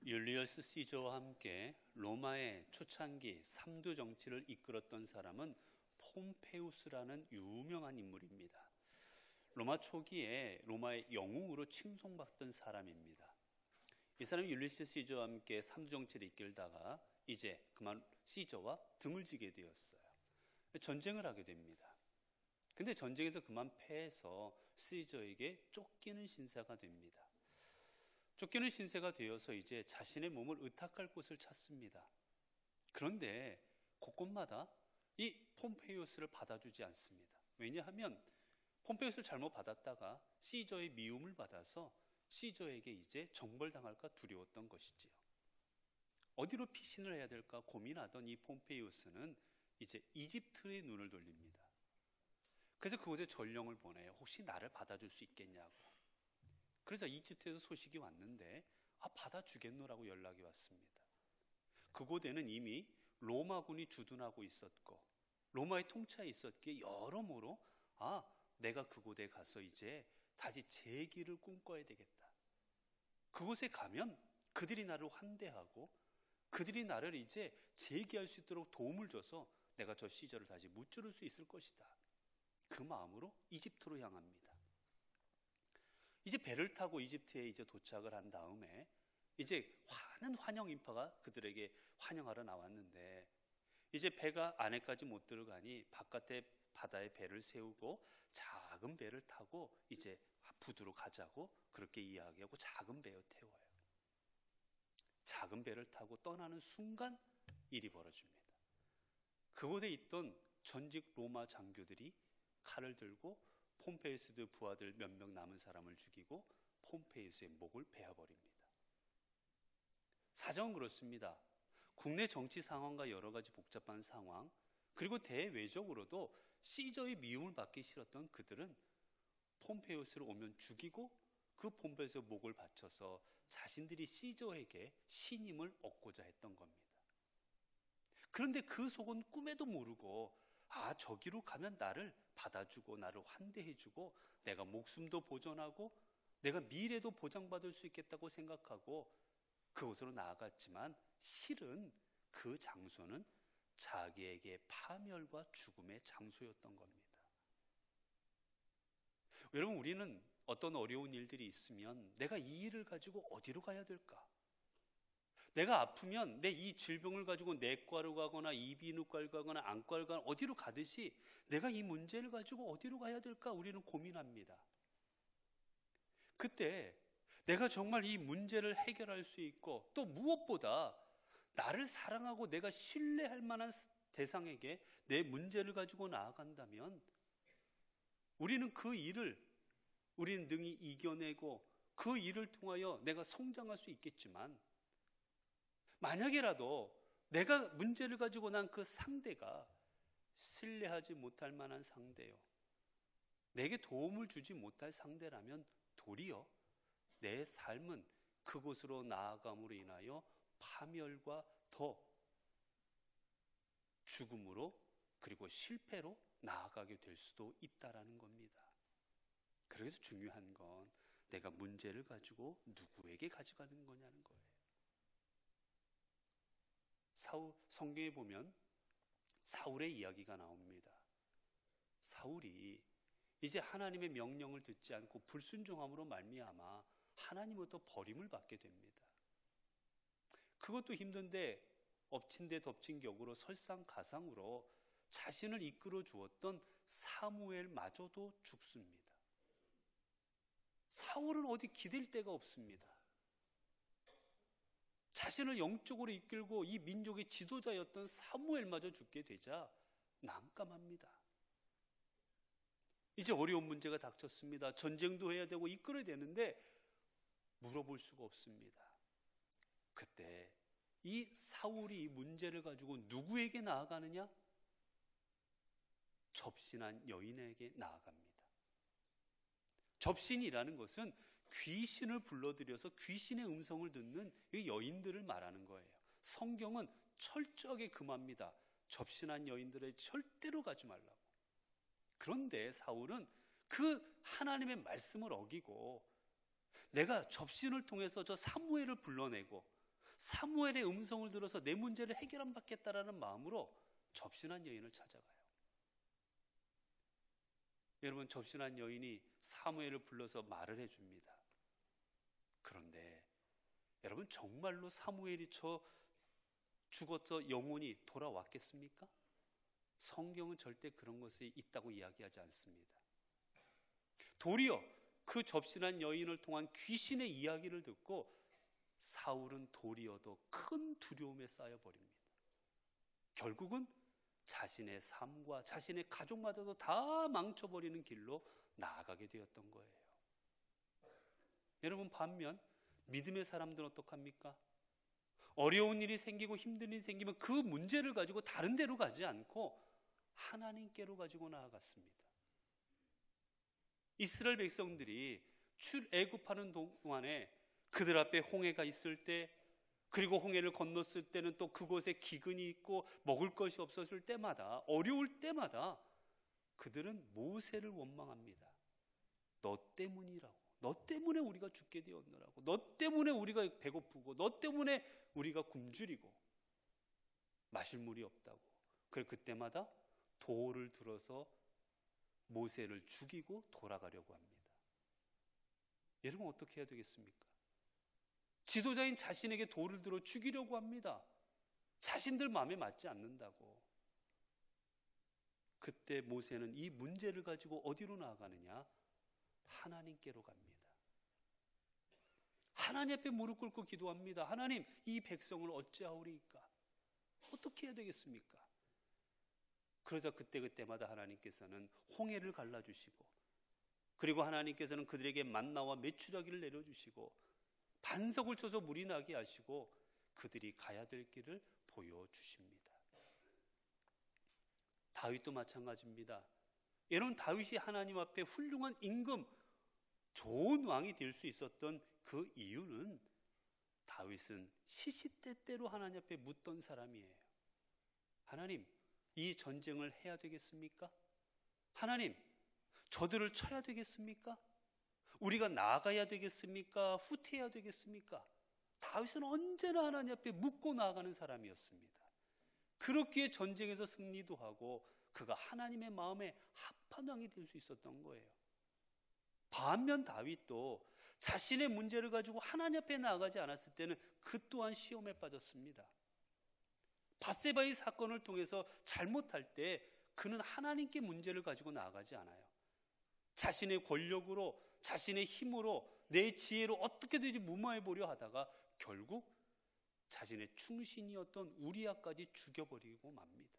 율리어스 시저와 함께 로마의 초창기 3두 정치를 이끌었던 사람은 폼페우스라는 유명한 인물입니다. 로마 초기에 로마의 영웅으로 칭송받던 사람입니다. 이 사람이 율리어스 시저와 함께 3두 정치를 이끌다가 이제 그만 시저와 등을 지게 되었어요. 전쟁을 하게 됩니다. 근데 전쟁에서 그만 패해서 시저에게 쫓기는 신세가 됩니다. 쫓기는 신세가 되어서 이제 자신의 몸을 의탁할 곳을 찾습니다. 그런데 곳곳마다 이 폼페이우스를 받아주지 않습니다. 왜냐하면 폼페이우스를 잘못 받았다가 시저의 미움을 받아서 시저에게 이제 정벌당할까 두려웠던 것이지요. 어디로 피신을 해야 될까 고민하던 이 폼페이우스는 이제 이집트의 눈을 돌립니다. 그래서 그곳에 전령을 보내요. 혹시 나를 받아줄 수 있겠냐고. 그래서 이집트에서 소식이 왔는데 받아주겠노라고 연락이 왔습니다. 그곳에는 이미 로마군이 주둔하고 있었고 로마의 통치하에 있었기에 여러모로 내가 그곳에 가서 이제 다시 재기를 꿈꿔야 되겠다. 그곳에 가면 그들이 나를 환대하고 그들이 나를 이제 재기할 수 있도록 도움을 줘서 내가 저 시절을 다시 무찌를 수 있을 것이다. 그 마음으로 이집트로 향합니다. 이제 배를 타고 이집트에 이제 도착을 한 다음에 이제 많은 환영 인파가 그들에게 환영하러 나왔는데 이제 배가 안에까지 못 들어가니 바깥에 바다에 배를 세우고 작은 배를 타고 이제 부두로 가자고 그렇게 이야기하고 작은 배에 태워요. 작은 배를 타고 떠나는 순간 일이 벌어집니다. 그곳에 있던 전직 로마 장교들이 칼을 들고 폼페이우스의 부하들 몇 명 남은 사람을 죽이고 폼페이우스의 목을 베어버립니다. 사정은 그렇습니다. 국내 정치 상황과 여러 가지 복잡한 상황 그리고 대외적으로도 시저의 미움을 받기 싫었던 그들은 폼페이우스를 오면 죽이고 그 폼페이우스의 목을 바쳐서 자신들이 시저에게 신임을 얻고자 했던 겁니다. 그런데 그 속은 꿈에도 모르고 저기로 가면 나를 받아주고 나를 환대해주고 내가 목숨도 보존하고 내가 미래도 보장받을 수 있겠다고 생각하고 그곳으로 나아갔지만 실은 그 장소는 자기에게 파멸과 죽음의 장소였던 겁니다. 여러분, 우리는 어떤 어려운 일들이 있으면 내가 이 일을 가지고 어디로 가야 될까? 내가 아프면 내 이 질병을 가지고 내과로 가거나 이비인후과를 가거나 안과를 가거나 어디로 가듯이 내가 이 문제를 가지고 어디로 가야 될까 우리는 고민합니다. 그때 내가 정말 이 문제를 해결할 수 있고 또 무엇보다 나를 사랑하고 내가 신뢰할 만한 대상에게 내 문제를 가지고 나아간다면 우리는 그 일을 우리는 능히 이겨내고 그 일을 통하여 내가 성장할 수 있겠지만 만약이라도 내가 문제를 가지고 난 그 상대가 신뢰하지 못할 만한 상대요. 내게 도움을 주지 못할 상대라면 도리어 내 삶은 그곳으로 나아감으로 인하여 파멸과 더 죽음으로 그리고 실패로 나아가게 될 수도 있다라는 겁니다. 그래서 중요한 건 내가 문제를 가지고 누구에게 가져가는 거냐는 거예요. 성경에 보면 사울의 이야기가 나옵니다. 사울이 이제 하나님의 명령을 듣지 않고 불순종함으로 말미암아 하나님으로부터 버림을 받게 됩니다. 그것도 힘든데 엎친 데 덮친 격으로 설상가상으로 자신을 이끌어 주었던 사무엘마저도 죽습니다. 사울은 어디 기댈 데가 없습니다. 자신을 영적으로 이끌고 이 민족의 지도자였던 사무엘마저 죽게 되자 난감합니다. 이제 어려운 문제가 닥쳤습니다. 전쟁도 해야 되고 이끌어야 되는데 물어볼 수가 없습니다. 그때 이 사울이 이 문제를 가지고 누구에게 나아가느냐? 접신한 여인에게 나아갑니다. 접신이라는 것은 귀신을 불러들여서 귀신의 음성을 듣는 여인들을 말하는 거예요. 성경은 철저하게 금합니다. 접신한 여인들에 절대로 가지 말라고. 그런데 사울은 그 하나님의 말씀을 어기고 내가 접신을 통해서 저 사무엘을 불러내고 사무엘의 음성을 들어서 내 문제를 해결 안 받겠다라는 마음으로 접신한 여인을 찾아가요. 여러분, 접신한 여인이 사무엘을 불러서 말을 해줍니다. 그런데 여러분, 정말로 사무엘이 죽어서 영혼이 돌아왔겠습니까? 성경은 절대 그런 것이 있다고 이야기하지 않습니다. 도리어 그 접신한 여인을 통한 귀신의 이야기를 듣고 사울은 도리어도 큰 두려움에 쌓여버립니다. 결국은 자신의 삶과 자신의 가족마저도 다 망쳐버리는 길로 나아가게 되었던 거예요. 여러분, 반면 믿음의 사람들은 어떡합니까? 어려운 일이 생기고 힘든 일이 생기면 그 문제를 가지고 다른 데로 가지 않고 하나님께로 가지고 나아갔습니다. 이스라엘 백성들이 출애굽하는 동안에 그들 앞에 홍해가 있을 때, 그리고 홍해를 건넜을 때는 또 그곳에 기근이 있고 먹을 것이 없었을 때마다, 어려울 때마다 그들은 모세를 원망합니다. 너 때문이라고. 너 때문에 우리가 죽게 되었노라고. 너 때문에 우리가 배고프고, 너 때문에 우리가 굶주리고 마실 물이 없다고. 그래서 그때마다 돌을 들어서 모세를 죽이고 돌아가려고 합니다. 여러분, 어떻게 해야 되겠습니까? 지도자인 자신에게 돌을 들어 죽이려고 합니다. 자신들 마음에 맞지 않는다고. 그때 모세는 이 문제를 가지고 어디로 나아가느냐? 하나님께로 갑니다. 하나님 앞에 무릎 꿇고 기도합니다. 하나님, 이 백성을 어찌하오리이까? 어떻게 해야 되겠습니까? 그러자 그때마다 하나님께서는 홍해를 갈라주시고, 그리고 하나님께서는 그들에게 만나와 메추라기를 내려주시고, 반석을 쳐서 물이 나게 하시고 그들이 가야 될 길을 보여주십니다. 다윗도 마찬가지입니다. 여러분, 다윗이 하나님 앞에 훌륭한 임금, 좋은 왕이 될 수 있었던 그 이유는 다윗은 시시때때로 하나님 앞에 묻던 사람이에요. 하나님, 이 전쟁을 해야 되겠습니까? 하나님, 저들을 쳐야 되겠습니까? 우리가 나아가야 되겠습니까? 후퇴해야 되겠습니까? 다윗은 언제나 하나님 앞에 묻고 나아가는 사람이었습니다. 그렇기에 전쟁에서 승리도 하고 그가 하나님의 마음에 합한 왕이 될 수 있었던 거예요. 반면 다윗도 자신의 문제를 가지고 하나님 앞에 나아가지 않았을 때는 그 또한 시험에 빠졌습니다. 밧세바의 사건을 통해서 잘못할 때 그는 하나님께 문제를 가지고 나아가지 않아요. 자신의 권력으로, 자신의 힘으로, 내 지혜로 어떻게든지 무마해보려 하다가 결국 자신의 충신이었던 우리아까지 죽여버리고 맙니다.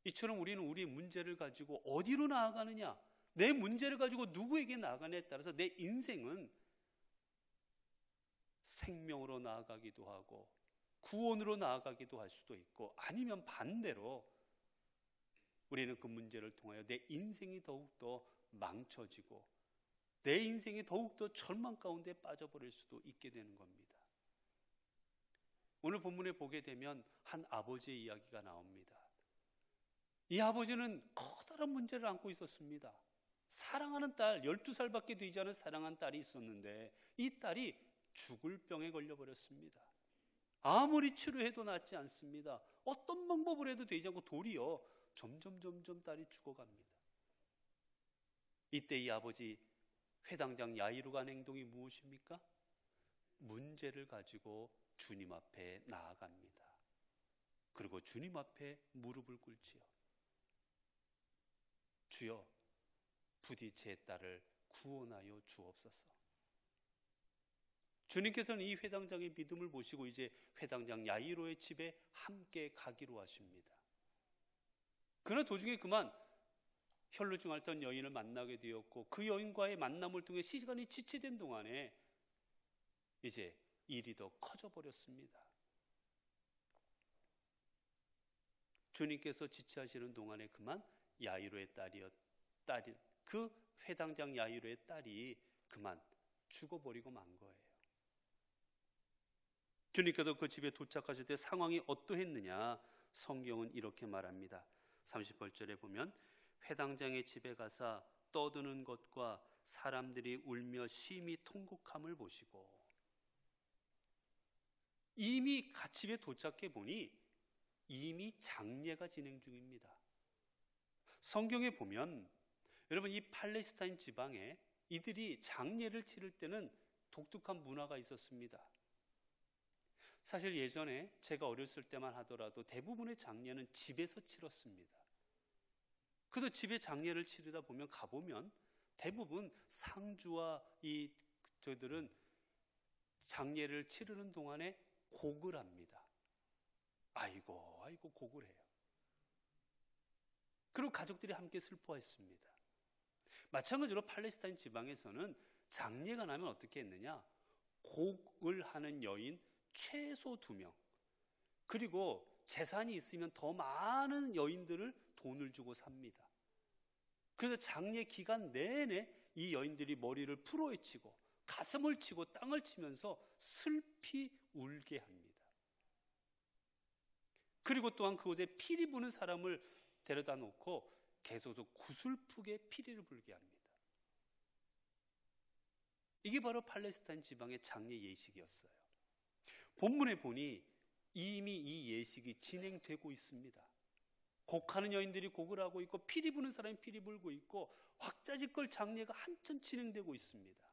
이처럼 우리는 우리의 문제를 가지고 어디로 나아가느냐, 내 문제를 가지고 누구에게 나아가느냐에 따라서 내 인생은 생명으로 나아가기도 하고 구원으로 나아가기도 할 수도 있고, 아니면 반대로 우리는 그 문제를 통하여 내 인생이 더욱더 망쳐지고 내 인생이 더욱더 절망 가운데 빠져버릴 수도 있게 되는 겁니다. 오늘 본문에 보게 되면 한 아버지의 이야기가 나옵니다. 이 아버지는 커다란 문제를 안고 있었습니다. 사랑하는 딸, 12살밖에 되지 않은 사랑하는 딸이 있었는데 이 딸이 죽을 병에 걸려버렸습니다. 아무리 치료해도 낫지 않습니다. 어떤 방법을 해도 되지 않고 도리어 점점 딸이 죽어갑니다. 이때 이 아버지 회당장 야이로가 한 행동이 무엇입니까? 문제를 가지고 주님 앞에 나아갑니다. 그리고 주님 앞에 무릎을 꿇지요. 주여, 부디 제 딸을 구원하여 주옵소서. 주님께서는 이 회당장의 믿음을 보시고 이제 회당장 야이로의 집에 함께 가기로 하십니다. 그러나 도중에 그만 혈루증 앓던 여인을 만나게 되었고, 그 여인과의 만남을 통해 시간이 지체된 동안에 이제 일이 더 커져버렸습니다. 주님께서 지체하시는 동안에 그만 야이로의 딸이 그 회당장 야이로의 딸이 그만 죽어버리고 만 거예요. 주님께서 그 집에 도착하실 때 상황이 어떠했느냐? 성경은 이렇게 말합니다. 38절에 보면 회당장의 집에 가사 떠드는 것과 사람들이 울며 심히 통곡함을 보시고 이미 가집에 도착해 보니 이미 장례가 진행 중입니다. 성경에 보면 여러분 이 팔레스타인 지방에 이들이 장례를 치를 때는 독특한 문화가 있었습니다. 사실 예전에 제가 어렸을 때만 하더라도 대부분의 장례는 집에서 치렀습니다. 그래서 집에 장례를 치르다 보면 가보면 대부분 상주와 저희들은 장례를 치르는 동안에 곡을 합니다. 아이고 곡을 해요. 그리고 가족들이 함께 슬퍼했습니다. 마찬가지로 팔레스타인 지방에서는 장례가 나면 어떻게 했느냐? 곡을 하는 여인 최소 2명, 그리고 재산이 있으면 더 많은 여인들을 돈을 주고 삽니다. 그래서 장례 기간 내내 이 여인들이 머리를 풀어헤치고 가슴을 치고 땅을 치면서 슬피 울게 합니다. 그리고 또한 그곳에 피리 부는 사람을 데려다 놓고 계속 구슬프게 피리를 불게 합니다. 이게 바로 팔레스타인 지방의 장례 예식이었어요. 본문에 보니 이미 이 예식이 진행되고 있습니다. 곡하는 여인들이 곡을 하고 있고 피리 부는 사람이 피리 불고 있고 확자지껄 장례가 한참 진행되고 있습니다.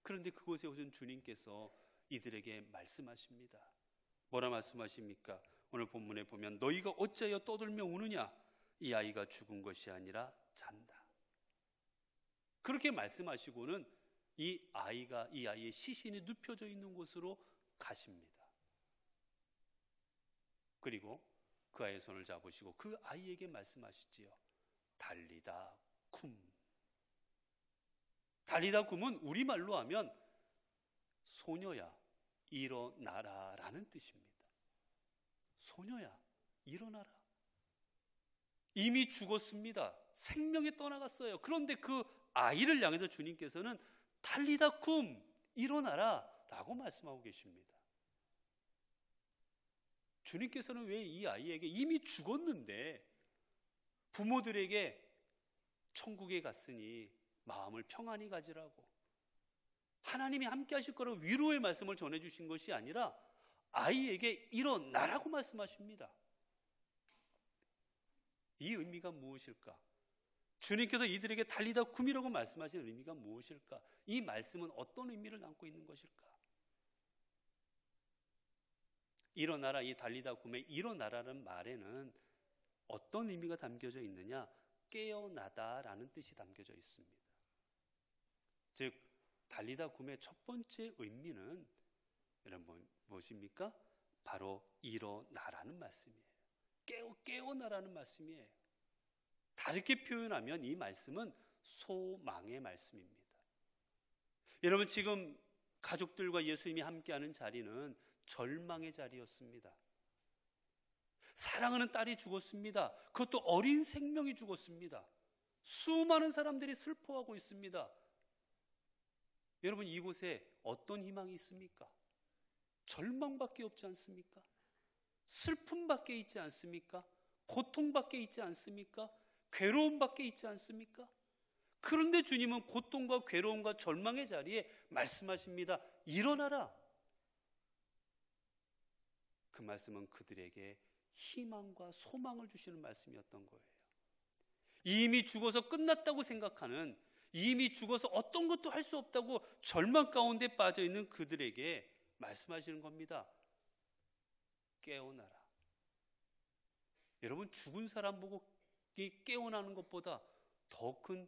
그런데 그곳에 오신 주님께서 이들에게 말씀하십니다. 뭐라 말씀하십니까? 오늘 본문에 보면 너희가 어찌하여 떠들며 우느냐? 이 아이가 죽은 것이 아니라 잔다. 그렇게 말씀하시고는 이 아이의 시신이 눕혀져 있는 곳으로 가십니다. 그리고 그 아이의 손을 잡으시고 그 아이에게 말씀하시지요. 달리다 쿰. 달리다 쿰은 우리말로 하면 소녀야 일어나라 라는 뜻입니다. 소녀야 일어나라. 이미 죽었습니다. 생명이 떠나갔어요. 그런데 그 아이를 향해서 주님께서는 달리다 쿰 일어나라 라고 말씀하고 계십니다. 주님께서는 왜 이 아이에게 이미 죽었는데 부모들에게 천국에 갔으니 마음을 평안히 가지라고 하나님이 함께 하실 거라고 위로의 말씀을 전해주신 것이 아니라 아이에게 일어나라고 말씀하십니다. 이 의미가 무엇일까? 주님께서 이들에게 달리다 쿰이라고 말씀하시는 의미가 무엇일까? 이 말씀은 어떤 의미를 담고 있는 것일까? 일어나라, 이 달리다 쿰의 일어나라는 말에는 어떤 의미가 담겨져 있느냐? 깨어나다라는 뜻이 담겨져 있습니다. 즉 달리다 쿰의 첫 번째 의미는 여러분 무엇입니까? 바로 일어나라는 말씀이에요. 깨어나라는 말씀이에요. 다르게 표현하면 이 말씀은 소망의 말씀입니다. 여러분 지금 가족들과 예수님이 함께하는 자리는 절망의 자리였습니다. 사랑하는 딸이 죽었습니다. 그것도 어린 생명이 죽었습니다. 수많은 사람들이 슬퍼하고 있습니다. 여러분 이곳에 어떤 희망이 있습니까? 절망밖에 없지 않습니까? 슬픔밖에 있지 않습니까? 고통밖에 있지 않습니까? 괴로움밖에 있지 않습니까? 그런데 주님은 고통과 괴로움과 절망의 자리에 말씀하십니다. 일어나라. 그 말씀은 그들에게 희망과 소망을 주시는 말씀이었던 거예요. 이미 죽어서 끝났다고 생각하는, 이미 죽어서 어떤 것도 할 수 없다고 절망 가운데 빠져있는 그들에게 말씀하시는 겁니다. 깨어나라. 여러분 죽은 사람 보고 깨어나는 것보다 더 큰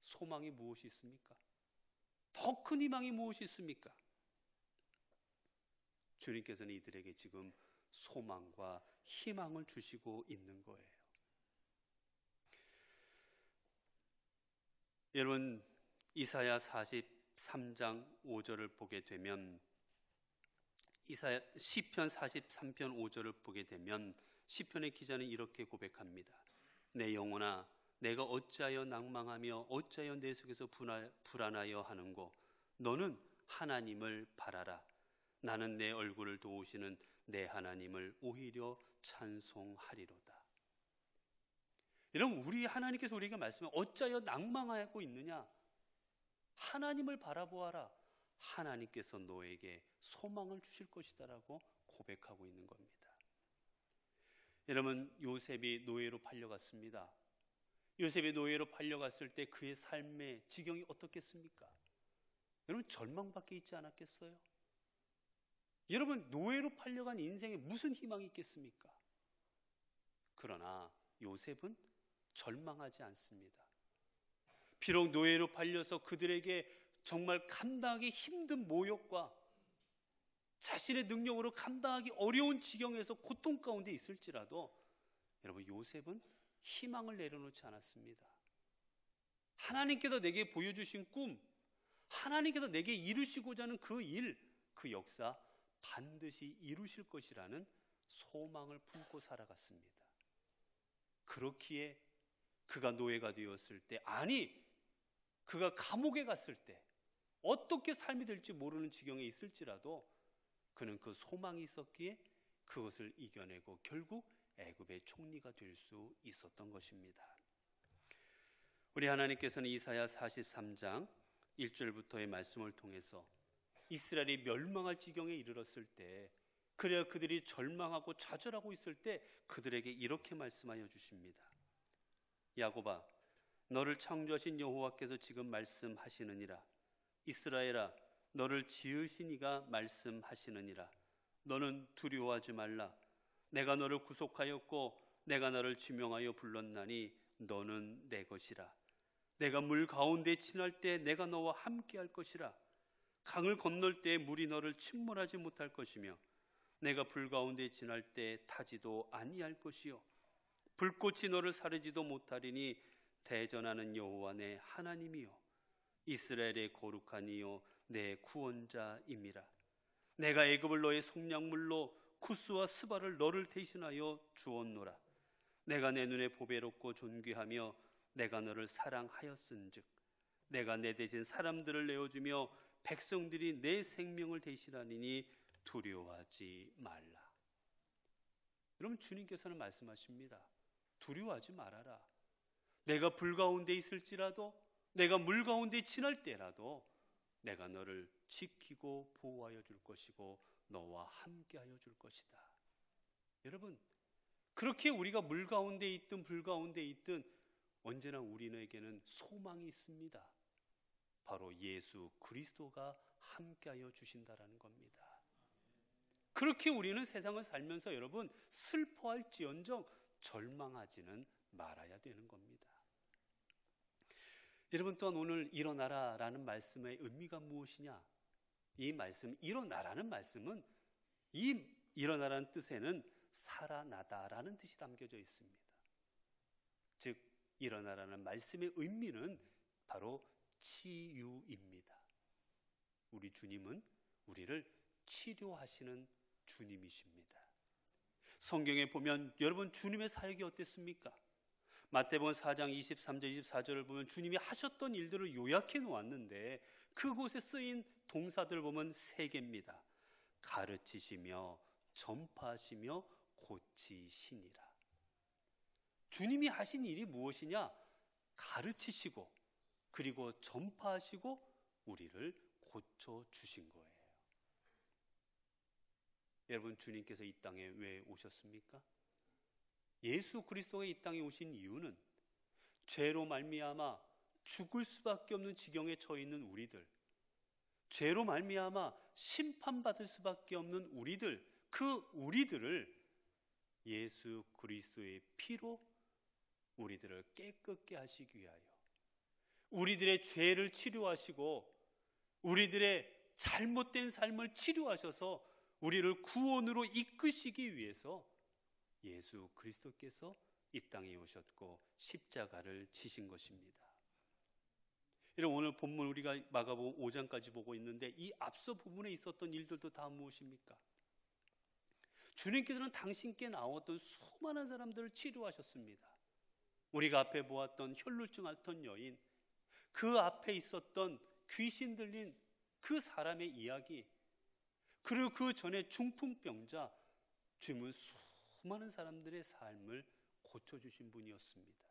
소망이 무엇이 있습니까? 더 큰 희망이 무엇이 있습니까? 주님께서는 이들에게 지금 소망과 희망을 주시고 있는 거예요. 여러분 이사야 43장 5절을 보게 되면 시편 43편 5절을 보게 되면 시편의 기자는 이렇게 고백합니다. 내 영혼아 내가 어찌하여 낭망하며 어찌하여 내 속에서 불안하여 하는고 너는 하나님을 바라라. 나는 내 얼굴을 도우시는 내 하나님을 오히려 찬송하리로다. 여러분, 우리 하나님께서 우리에게 말씀해 어찌하여 낭망하고 있느냐? 하나님을 바라보아라. 하나님께서 너에게 소망을 주실 것이다라고 고백하고 있는 겁니다. 여러분, 요셉이 노예로 팔려갔습니다. 요셉이 노예로 팔려갔을 때 그의 삶의 지경이 어떻겠습니까? 여러분, 절망밖에 있지 않았겠어요? 여러분, 노예로 팔려간 인생에 무슨 희망이 있겠습니까? 그러나 요셉은 절망하지 않습니다. 비록 노예로 팔려서 그들에게 정말 감당하기 힘든 모욕과 자신의 능력으로 감당하기 어려운 지경에서 고통 가운데 있을지라도 여러분, 요셉은 희망을 내려놓지 않았습니다. 하나님께서 내게 보여주신 꿈, 하나님께서 내게 이루시고자 하는 그 일, 그 역사 반드시 이루실 것이라는 소망을 품고 살아갔습니다. 그렇기에 그가 노예가 되었을 때, 아니 그가 감옥에 갔을 때 어떻게 삶이 될지 모르는 지경에 있을지라도 그는 그 소망이 있었기에 그것을 이겨내고 결국 애굽의 총리가 될 수 있었던 것입니다. 우리 하나님께서는 이사야 43장 1절부터의 말씀을 통해서 이스라엘이 멸망할 지경에 이르렀을 때, 그래야 그들이 절망하고 좌절하고 있을 때 그들에게 이렇게 말씀하여 주십니다. 야곱아, 너를 창조하신 여호와께서 지금 말씀하시느니라. 이스라엘아, 너를 지으신 이가 말씀하시느니라. 너는 두려워하지 말라. 내가 너를 구속하였고 내가 너를 지명하여 불렀나니 너는 내 것이라. 내가 물 가운데 지날 때 내가 너와 함께 할 것이라. 강을 건널 때 물이 너를 침몰하지 못할 것이며 내가 불 가운데 지날 때 타지도 아니할 것이요 불꽃이 너를 사르지도 못하리니 대전하는 여호와 내 하나님이요 이스라엘의 거룩한 이요 내 구원자임이라. 내가 애굽을 너의 속량물로 쿠스와 스바를 너를 대신하여 주었노라. 내가 내 눈에 보배롭고 존귀하며 내가 너를 사랑하였은즉 내가 내 대신 사람들을 내어주며 백성들이 내 생명을 대신하리니 두려워하지 말라. 여러분, 주님께서는 말씀하십니다. 두려워하지 말아라. 내가 불 가운데 있을지라도, 내가 물 가운데 지날 때라도 내가 너를 지키고 보호하여 줄 것이고 너와 함께하여 줄 것이다. 여러분, 그렇게 우리가 물 가운데 있든 불 가운데 있든 언제나 우리에게는 소망이 있습니다. 바로 예수 그리스도가 함께하여 주신다라는 겁니다. 그렇게 우리는 세상을 살면서 여러분, 슬퍼할지언정 절망하지는 말아야 되는 겁니다. 여러분, 또한 오늘 일어나라 라는 말씀의 의미가 무엇이냐? 이 말씀, 일어나라는 말씀은, 이 일어나라는 뜻에는 살아나다라는 뜻이 담겨져 있습니다. 즉, 일어나라는 말씀의 의미는 바로 치유입니다. 우리 주님은 우리를 치료하시는 주님이십니다. 성경에 보면 여러분, 주님의 사역이 어땠습니까? 마태복음 4장 23절 24절을 보면 주님이 하셨던 일들을 요약해 놓았는데 그곳에 쓰인 동사들을 보면 3개입니다. 가르치시며 전파하시며 고치시니라. 주님이 하신 일이 무엇이냐? 가르치시고 그리고 전파하시고 우리를 고쳐주신 거예요. 여러분, 주님께서 이 땅에 왜 오셨습니까? 예수 그리스도가 이 땅에 오신 이유는 죄로 말미암아 죽을 수밖에 없는 지경에 처해 있는 우리들, 죄로 말미암아 심판받을 수밖에 없는 우리들, 그 우리들을 예수 그리스도의 피로 우리들을 깨끗게 하시기 위하여, 우리들의 죄를 치료하시고 우리들의 잘못된 삶을 치료하셔서 우리를 구원으로 이끄시기 위해서 예수 그리스도께서 이 땅에 오셨고 십자가를 지신 것입니다. 여러분, 오늘 본문 우리가 마가복음 5장까지 보고 있는데 이 앞서 부분에 있었던 일들도 다 무엇입니까? 주님께서는 당신께 나왔던 수많은 사람들을 치료하셨습니다. 우리가 앞에 보았던 혈루증 앓던 여인, 그 앞에 있었던 귀신 들린 그 사람의 이야기, 그리고 그 전에 중풍병자, 주님은 수많은 사람들의 삶을 고쳐주신 분이었습니다.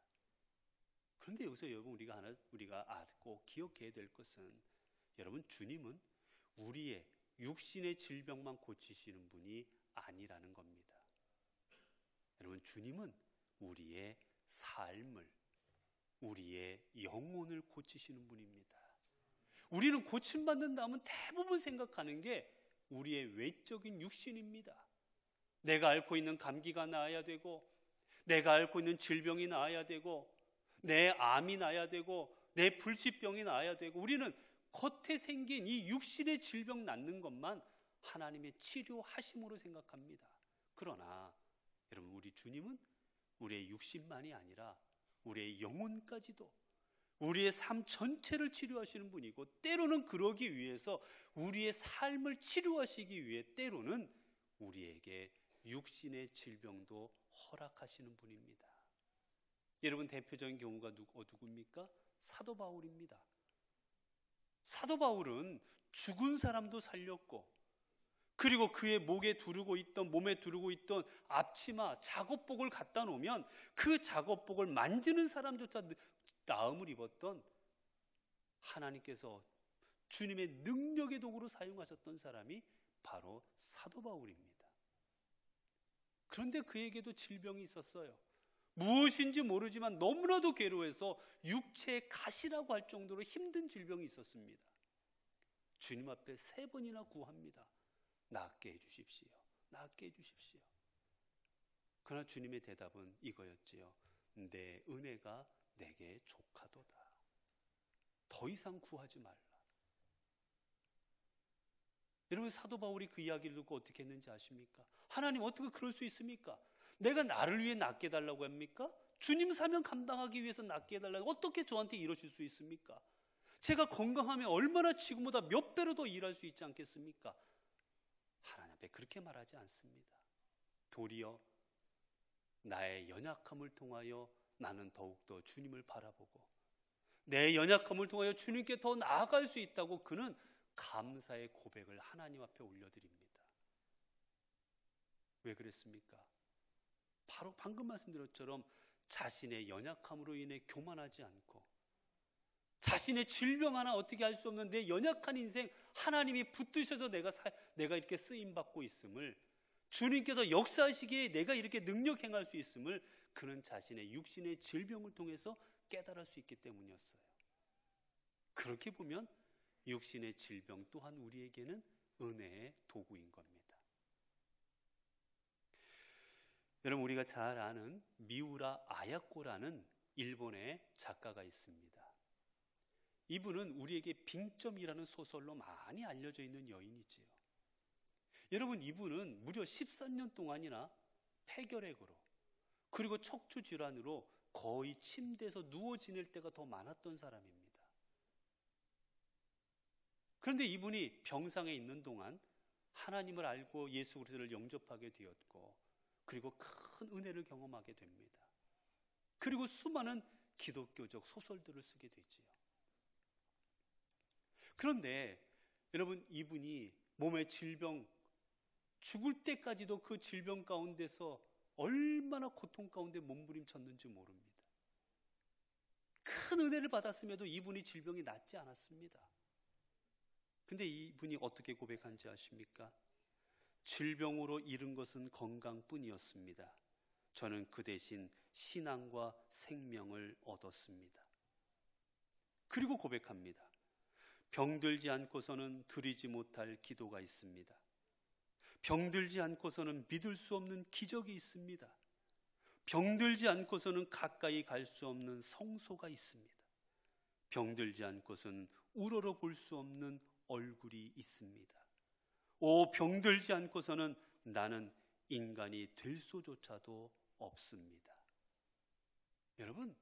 그런데 여기서 여러분 우리가 알고 기억해야 될 것은, 여러분, 주님은 우리의 육신의 질병만 고치시는 분이 아니라는 겁니다. 여러분, 주님은 우리의 삶을, 우리의 영혼을 고치시는 분입니다. 우리는 고침받는다면 대부분 생각하는 게 우리의 외적인 육신입니다. 내가 앓고 있는 감기가 나아야 되고, 내가 앓고 있는 질병이 나아야 되고, 내 암이 나아야 되고, 내 불치병이 나아야 되고, 우리는 겉에 생긴 이 육신의 질병 낫는 것만 하나님의 치료하심으로 생각합니다. 그러나 여러분, 우리 주님은 우리의 육신만이 아니라 우리의 영혼까지도, 우리의 삶 전체를 치료하시는 분이고, 때로는 그러기 위해서 우리의 삶을 치료하시기 위해 때로는 우리에게 육신의 질병도 허락하시는 분입니다. 여러분, 대표적인 경우가 누굽니까? 사도 바울입니다. 사도 바울은 죽은 사람도 살렸고, 그리고 그의 몸에 두르고 있던 앞치마, 작업복을 갖다 놓으면 그 작업복을 만지는 사람조차 나음을 입었던, 하나님께서 주님의 능력의 도구로 사용하셨던 사람이 바로 사도 바울입니다. 그런데 그에게도 질병이 있었어요. 무엇인지 모르지만 너무나도 괴로워해서 육체의 가시라고 할 정도로 힘든 질병이 있었습니다. 주님 앞에 3번이나 구합니다. 낫게 해주십시오. 낫게 해주십시오. 그러나 주님의 대답은 이거였지요. 내 은혜가 내게 족하도다. 더 이상 구하지 말라. 여러분, 사도 바울이 그 이야기를 듣고 어떻게 했는지 아십니까? 하나님, 어떻게 그럴 수 있습니까? 내가 나를 위해 낫게 해달라고 합니까? 주님 사명 감당하기 위해서 낫게 해달라고, 어떻게 저한테 이러실 수 있습니까? 제가 건강하면 얼마나 지금보다 몇 배로 더 일할 수 있지 않겠습니까? 하나님 앞에 그렇게 말하지 않습니다. 도리어 나의 연약함을 통하여 나는 더욱더 주님을 바라보고, 내 연약함을 통하여 주님께 더 나아갈 수 있다고 그는 감사의 고백을 하나님 앞에 올려드립니다. 왜 그랬습니까? 바로 방금 말씀드린 것처럼 자신의 연약함으로 인해 교만하지 않고, 자신의 질병 하나 어떻게 할 수 없는 내 연약한 인생 하나님이 붙드셔서 내가 이렇게 쓰임받고 있음을, 주님께서 역사하시기에 내가 이렇게 능력 행할 수 있음을 그는 자신의 육신의 질병을 통해서 깨달을 수 있기 때문이었어요. 그렇게 보면 육신의 질병 또한 우리에게는 은혜의 도구인 겁니다. 여러분, 우리가 잘 아는 미우라 아야코라는 일본의 작가가 있습니다. 이분은 우리에게 빙점이라는 소설로 많이 알려져 있는 여인이지요. 여러분, 이분은 무려 13년 동안이나 폐결핵으로, 그리고 척추 질환으로 거의 침대에서 누워 지낼 때가 더 많았던 사람입니다. 그런데 이분이 병상에 있는 동안 하나님을 알고 예수 그리스도를 영접하게 되었고, 그리고 큰 은혜를 경험하게 됩니다. 그리고 수많은 기독교적 소설들을 쓰게 되지요. 그런데 여러분, 이분이 몸의 질병, 죽을 때까지도 그 질병 가운데서 얼마나 고통 가운데 몸부림쳤는지 모릅니다. 큰 은혜를 받았음에도 이분이 질병이 낫지 않았습니다. 근데 이분이 어떻게 고백한지 아십니까? 질병으로 잃은 것은 건강뿐이었습니다. 저는 그 대신 신앙과 생명을 얻었습니다. 그리고 고백합니다. 병들지 않고서는 드리지 못할 기도가 있습니다. 병들지 않고서는 믿을 수 없는 기적이 있습니다. 병들지 않고서는 가까이 갈 수 없는 성소가 있습니다. 병들지 않고서는 우러러 볼 수 없는 얼굴이 있습니다. 오, 병들지 않고서는 나는 인간이 될 수조차도 없습니다. 여러분,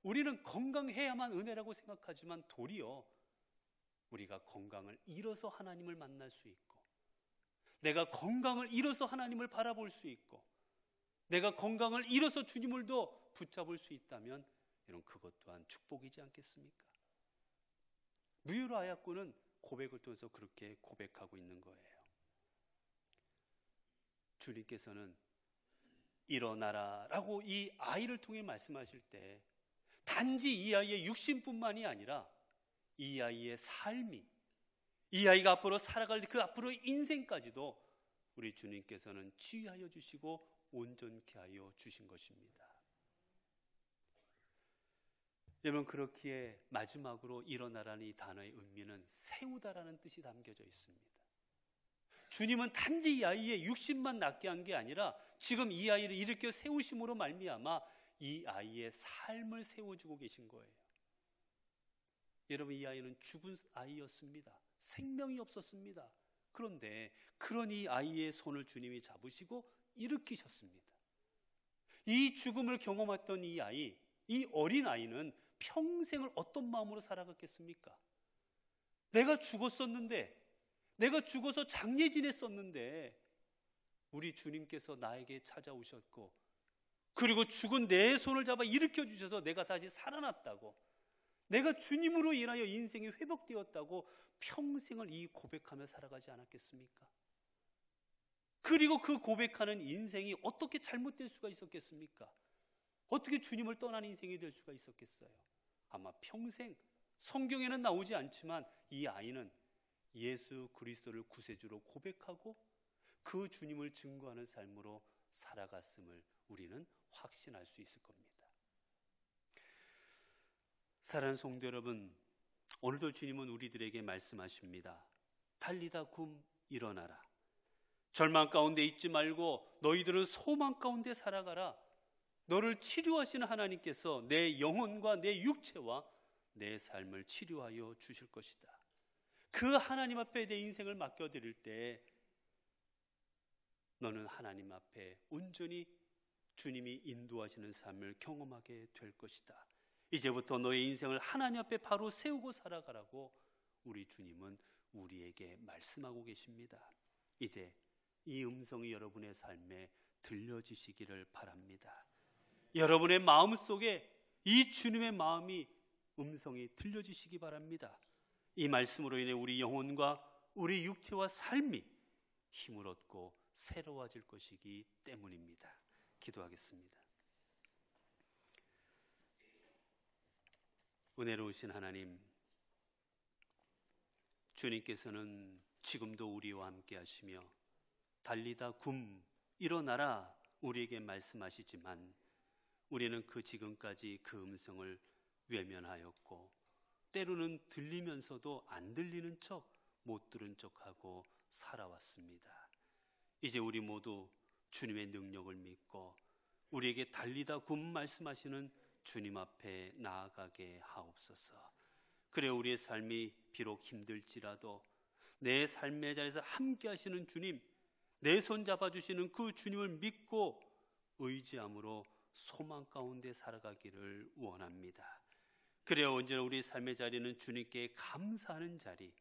우리는 건강해야만 은혜라고 생각하지만 도리어 우리가 건강을 잃어서 하나님을 만날 수 있고, 내가 건강을 잃어서 하나님을 바라볼 수 있고, 내가 건강을 잃어서 주님을 더 붙잡을 수 있다면 여러분, 그것 또한 축복이지 않겠습니까? 미우라 아야코는 고백을 통해서 그렇게 고백하고 있는 거예요. 주님께서는 일어나라 라고 이 아이를 통해 말씀하실 때 단지 이 아이의 육신뿐만이 아니라 이 아이의 삶이, 이 아이가 앞으로 살아갈 그 앞으로의 인생까지도 우리 주님께서는 치유하여 주시고 온전케 하여 주신 것입니다. 여러분, 그렇기에 마지막으로 일어나라는 이 단어의 의미는 세우다라는 뜻이 담겨져 있습니다. 주님은 단지 이 아이의 육신만 낫게 한 게 아니라 지금 이 아이를 일으켜 세우심으로 말미암아 이 아이의 삶을 세워주고 계신 거예요. 여러분, 이 아이는 죽은 아이였습니다. 생명이 없었습니다. 그런데 그런 이 아이의 손을 주님이 잡으시고 일으키셨습니다. 이 죽음을 경험했던 이 아이, 이 어린 아이는 평생을 어떤 마음으로 살아갔겠습니까? 내가 죽었었는데, 내가 죽어서 장례 지냈었는데 우리 주님께서 나에게 찾아오셨고, 그리고 죽은 내 손을 잡아 일으켜 주셔서 내가 다시 살아났다고, 내가 주님으로 인하여 인생이 회복되었다고 평생을 이 고백하며 살아가지 않았겠습니까? 그리고 그 고백하는 인생이 어떻게 잘못될 수가 있었겠습니까? 어떻게 주님을 떠난 인생이 될 수가 있었겠어요? 아마 평생, 성경에는 나오지 않지만 이 아이는 예수 그리스도를 구세주로 고백하고 그 주님을 증거하는 삶으로 살아갔음을 우리는 확신할 수 있을 겁니다. 사랑하는 성도 여러분, 오늘도 주님은 우리들에게 말씀하십니다. 달리다 굼, 일어나라. 절망 가운데 있지 말고 너희들은 소망 가운데 살아가라. 너를 치료하시는 하나님께서 내 영혼과 내 육체와 내 삶을 치료하여 주실 것이다. 그 하나님 앞에 내 인생을 맡겨드릴 때 너는 하나님 앞에 온전히 주님이 인도하시는 삶을 경험하게 될 것이다. 이제부터 너의 인생을 하나님 앞에 바로 세우고 살아가라고 우리 주님은 우리에게 말씀하고 계십니다. 이제 이 음성이 여러분의 삶에 들려지시기를 바랍니다. 여러분의 마음속에 이 주님의 마음이 음성이 들려지시기 바랍니다. 이 말씀으로 인해 우리 영혼과 우리 육체와 삶이 힘을 얻고 새로워질 것이기 때문입니다. 기도하겠습니다. 은혜로우신 하나님, 주님께서는 지금도 우리와 함께 하시며 달리다 굼, 일어나라 우리에게 말씀하시지만 우리는 그 지금까지 그 음성을 외면하였고 때로는 들리면서도 안 들리는 척, 못 들은 척하고 살아왔습니다. 이제 우리 모두 주님의 능력을 믿고 우리에게 달리다 굼 말씀하시는 주님 앞에 나아가게 하옵소서. 그래 우리의 삶이 비록 힘들지라도 내 삶의 자리에서 함께 하시는 주님, 내 손 잡아주시는 그 주님을 믿고 의지함으로 소망 가운데 살아가기를 원합니다. 그래야 언제나 우리 삶의 자리는 주님께 감사하는 자리,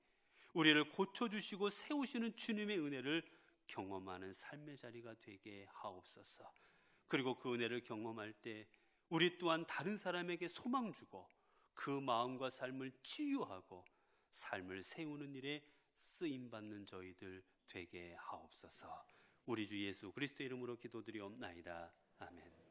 우리를 고쳐주시고 세우시는 주님의 은혜를 경험하는 삶의 자리가 되게 하옵소서. 그리고 그 은혜를 경험할 때 우리 또한 다른 사람에게 소망 주고 그 마음과 삶을 치유하고 삶을 세우는 일에 쓰임받는 저희들 되게 하옵소서. 우리 주 예수 그리스도의 이름으로 기도드리옵나이다. 아멘.